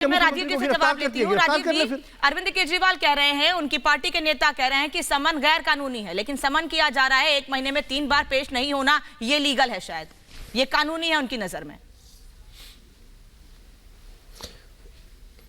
मैं राजीव जी से जवाब लेती हूँ। राजीव जी, अरविंद केजरीवाल कह रहे हैं, उनकी पार्टी के नेता कह रहे हैं कि समन गैर कानूनी है, लेकिन समन किया जा रहा है 1 महीने में 3 बार पेश नहीं होना, ये लीगल है, शायद ये कानूनी है उनकी नजर में।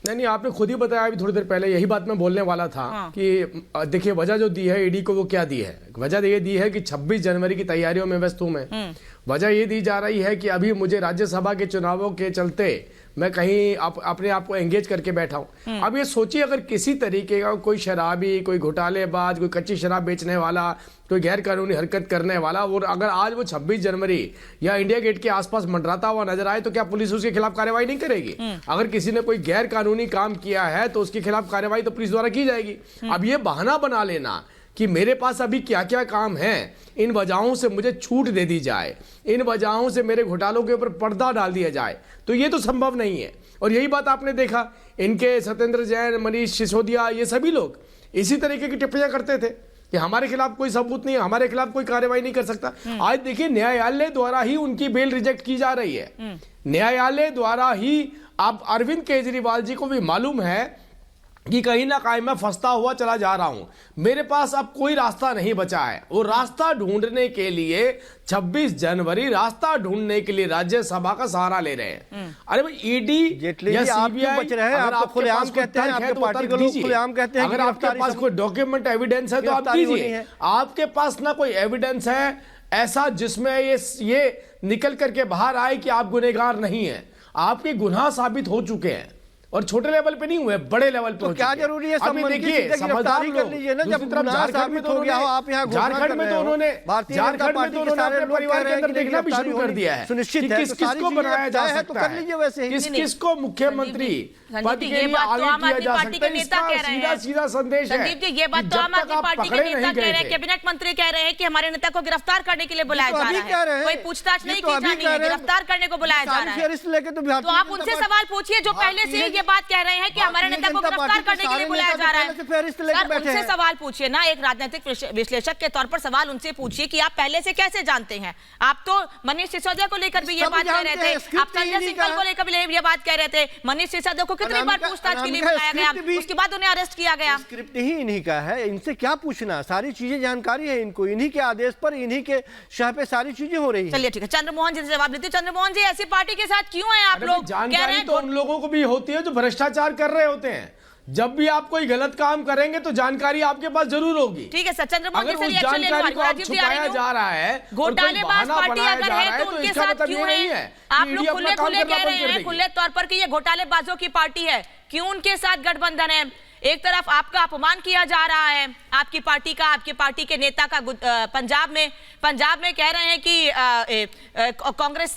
नहीं, आपने खुद ही बताया अभी थोड़ी देर पहले, यही बात मैं बोलने वाला था। कि देखिए वजह जो दी है ईडी को, वो क्या दी है? वजह ये दी है कि 26 जनवरी की तैयारियों में व्यस्त हूं मैं। वजह ये दी जा रही है कि अभी मुझे राज्यसभा के चुनावों के चलते मैं कहीं अपने आप को एंगेज करके बैठा हूं। अब ये सोचिए, अगर किसी तरीके का कोई शराबी, कोई घोटालेबाज, कोई कच्ची शराब बेचने वाला, कोई गैर कानूनी हरकत करने वाला, और अगर आज वो 26 जनवरी या इंडिया गेट के आसपास मंडराता हुआ नजर आए, तो क्या पुलिस उसके खिलाफ कार्रवाई नहीं करेगी? अगर किसी ने कोई गैर कानूनी काम किया है तो उसके खिलाफ कार्रवाई तो पुलिस द्वारा की जाएगी। अब ये बहाना बना लेना कि मेरे पास अभी क्या क्या काम है, इन वजहों से मुझे छूट दे दी जाए, इन वजहों से मेरे घोटालों के ऊपर पर्दा डाल दिया जाए, तो ये तो संभव नहीं है। और यही बात आपने देखा, इनके सत्येंद्र जैन, मनीष सिसोदिया, ये सभी लोग इसी तरीके की टिप्पणियां करते थे कि हमारे खिलाफ कोई सबूत नहीं है, हमारे खिलाफ कोई कार्रवाई नहीं कर सकता। आज देखिए, न्यायालय द्वारा ही उनकी बेल रिजेक्ट की जा रही है। न्यायालय द्वारा ही, आप अरविंद केजरीवाल जी को भी मालूम है कि कहीं ना कहीं मैं फंसता हुआ चला जा रहा हूं, मेरे पास अब कोई रास्ता नहीं बचा है। वो रास्ता ढूंढने के लिए 26 जनवरी रास्ता ढूंढने के लिए राज्यसभा का सहारा ले रहे हैं। अरे भाई, ईडी या सीबीआई बच रहे हैं, आप खुलेआम कहते हैं, आपके पार्टी के लोग खुलेआम कहते हैं, अगर आपके पास कोई डॉक्यूमेंट एविडेंस है तो आप दीजिए। आपके पास ना कोई एविडेंस है ऐसा जिसमें ये निकल करके बाहर आए कि आप गुनहगार नहीं है। आपके गुनाह साबित हो चुके हैं, और छोटे लेवल पे नहीं हुए, बड़े लेवल पे। तो क्या जरूरी है? देखिए, समझदार कर लीजिए ना, जब झारखंड में तो हो गया हो, आप यहाँ झारखंड में तो उन्होंने अपने परिवार के अंदर देखना भी शुरू कर दिया है, सुनिश्चित है किस किसको बनाया जा सकता है, किस किसको मुख्यमंत्री पद के लिए आगे किया जा सकता है। इसका सीधा संदेश है। ये बात तो आम आदमी पार्टी के नेता कह रहे हैं, कैबिनेट मंत्री कह रहे हैं कि हमारे नेता को गिरफ्तार करने के लिए बुलाया जा रहा है, कोई पूछताछ नहीं की जानी है, गिरफ्तार करने को बुलाया जा रहा है। तो आप उनसे सवाल पूछिए जो पहले से ये बात कह रहे हैं कि हमारे नेता को गिरफ्तार करने के लिए बुलाया जा रहा है। सर, उनसे सवाल पूछिए ना, एक राजनीतिक विश्लेषक के तौर पर सवाल उनसे पूछिए कि आप पहले से कैसे जानते हैं। आप तो मनीष सिसोदिया को लेकर भी ये बात कह रहे थे, आप संजय सिंघल को लेकर भी ये बात कह रहे थे। मनीष सिसोदिया को कितनी बार पूछताछ के लिए बुलाया गया, उसके बाद उन्हें अरेस्ट किया गया। स्क्रिप्ट ही इन्हीं का है, इनसे क्या पूछना, सारी चीजें जानकारी है इनको, इन्हीं के आदेश पर, इन्हीं के शाह पे सारी चीजें हो रही है। चलिए ठीक है, चंद्रमोहन जी से जवाब लेते हैं। चंद्रमोहन जी, ऐसी पार्टी के साथ क्यों है आप लोग? जानकारी तो उन लोगों को भी होती है जो भ्रष्टाचार कर रहे होते हैं। जब भी आप कोई गलत काम करेंगे तो जानकारी आपके पास जरूर होगी। ठीक है सर, चंद्रमोहन जी से रिएक्शन ले लो। राजीव जी आ जा रहा है, घोटालेबाज पार्टी अगर है तो उनके साथ क्यों है? आप लोग खुले खुले कह रहे हैं, खुले तौर पर कि ये घोटालेबाजों की पार्टी है, क्यों उनके साथ गठबंधन है? एक तरफ आपका अपमान किया जा रहा है, आपकी पार्टी का, आपकी पार्टी के नेता का पंजाब में कह रहे हैं कि कांग्रेस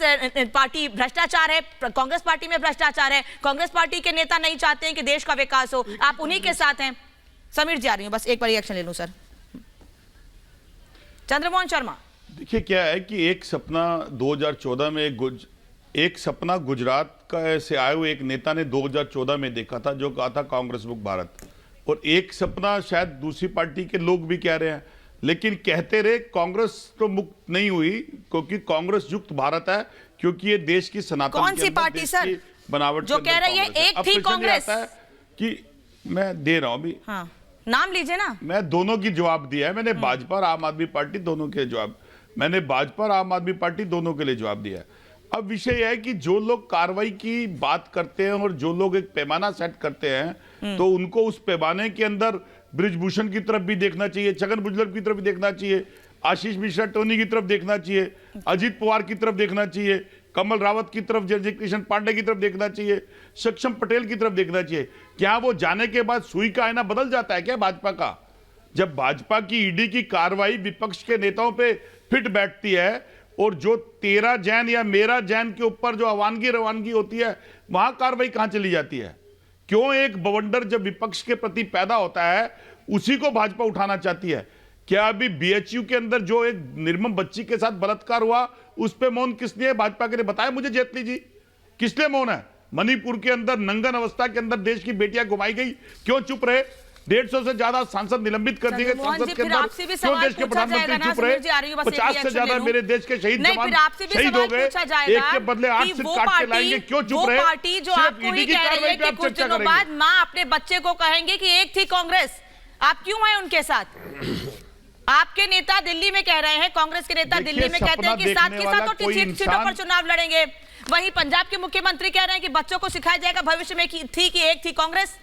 पार्टी भ्रष्टाचार है, कांग्रेस पार्टी में भ्रष्टाचार है, कांग्रेस पार्टी के नेता नहीं चाहते हैं कि देश का विकास हो, आप उन्हीं के साथ हैं। समीर जी आ रही हूँ, बस एक बार रिएक्शन ले लूं सर। चंद्रमोहन शर्मा, देखिए क्या है कि एक सपना 2014 में एक सपना गुजरात का से आए हुए एक नेता ने 2014 में देखा था, जो कहा था कांग्रेस मुक्त भारत, और एक सपना शायद दूसरी पार्टी के लोग भी कह रहे हैं, लेकिन कहते रहे कांग्रेस तो मुक्त नहीं हुई, क्योंकि कांग्रेस युक्त भारत है, क्योंकि ये देश की सनातन कौन सी पार्टी सर बनावट जो कह रही है एक थी कांग्रेस कि मैं दे रहा हूं अभी। हाँ, नाम लीजिए ना। मैं दोनों की जवाब दिया है, मैंने भाजपा और आम आदमी पार्टी दोनों के जवाब, मैंने भाजपा और आम आदमी पार्टी दोनों के लिए जवाब दिया है। अब विषय यह है कि जो लोग कार्रवाई की बात करते हैं और जो लोग एक पैमाना सेट करते हैं, तो उनको उस पैमाने के अंदर ब्रिजभूषण की तरफ भी देखना चाहिए, छगन भुजबल की तरफ भी देखना चाहिए, आशीष मिश्रा टोनी की तरफ देखना चाहिए, अजीत पवार की तरफ देखना चाहिए, कमल रावत की तरफ, जगदीश किशन पांडे की तरफ देखना चाहिए, सक्षम पटेल की तरफ देखना चाहिए। क्या वो जाने के बाद सुई का आईना बदल जाता है क्या भाजपा का? जब भाजपा की ईडी की कार्रवाई विपक्ष के नेताओं पे फिट बैठती है, और जो तेरा जैन या मेरा जैन के ऊपर जो अवानगी रवानगी होती है, वहां कार्रवाई कहां चली जाती है? क्यों एक बवंडर जब विपक्ष के प्रति पैदा होता है, उसी को भाजपा उठाना चाहती है? क्या अभी बीएचयू के अंदर जो एक निर्मम बच्ची के साथ बलात्कार हुआ, उस पे मौन किस लिए भाजपा के लिए? बताया मुझे जेटली जी, किस लिए मौन है? मणिपुर के अंदर नंगन अवस्था के अंदर देश की बेटियां घुमाई गई, क्यों चुप रहे? 150 से ज्यादा सांसद निलंबित कर दिए गए संसद के अंदर। क्यों देश के प्रधानमंत्री चुप रहे? 50 से ज्यादा मेरे देश के शहीद जवान शहीद हो गए, एक के बदले 8 सीट काट के लाएंगे, क्यों चुप रहे? पार्टी जो आपको ही कह रही है कि कुछ दिनों बाद माँ अपने बच्चे को कहेंगे कि एक थी कांग्रेस, आप क्यों आए उनके साथ? आपके नेता दिल्ली में कह रहे हैं, कांग्रेस के नेता दिल्ली में कहते हैं कि साथ के साथ तो सीटों पर चुनाव लड़ेंगे। वहीं पंजाब के मुख्यमंत्री कह रहे हैं कि बच्चों को सिखाया जाएगा भविष्य में कि एक थी कांग्रेस।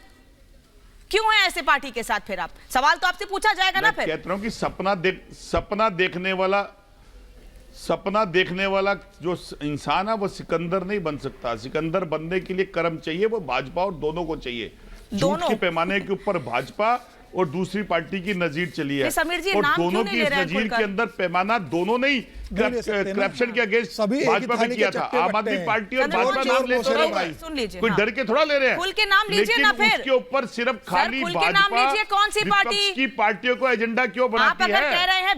क्यों है ऐसे पार्टी के साथ? फिर आप सवाल तो आपसे पूछा जाएगा ना। फिर कहता हूं कि सपना देखने वाला जो इंसान है वो सिकंदर नहीं बन सकता। सिकंदर बनने के लिए कर्म चाहिए, वो भाजपा और दोनों को चाहिए। झूठ के पैमाने के ऊपर भाजपा और दूसरी पार्टी की नजीर चली है, और दोनों की इस नजीर के अंदर पैमाना दोनों नहीं करप्शन के अगेंस्ट भाजपा में किया था। आम आदमी पार्टी और भाजपा नाम ले तो रहे हैं, कोई डर के थोड़ा ले रहे हैं। खुल के नाम लीजिए ना। फिर उसके ऊपर सिर्फ खाली भाजपा कौन सी पार्टी की पार्टियों को एजेंडा क्यों बनाती है? कह रहे हैं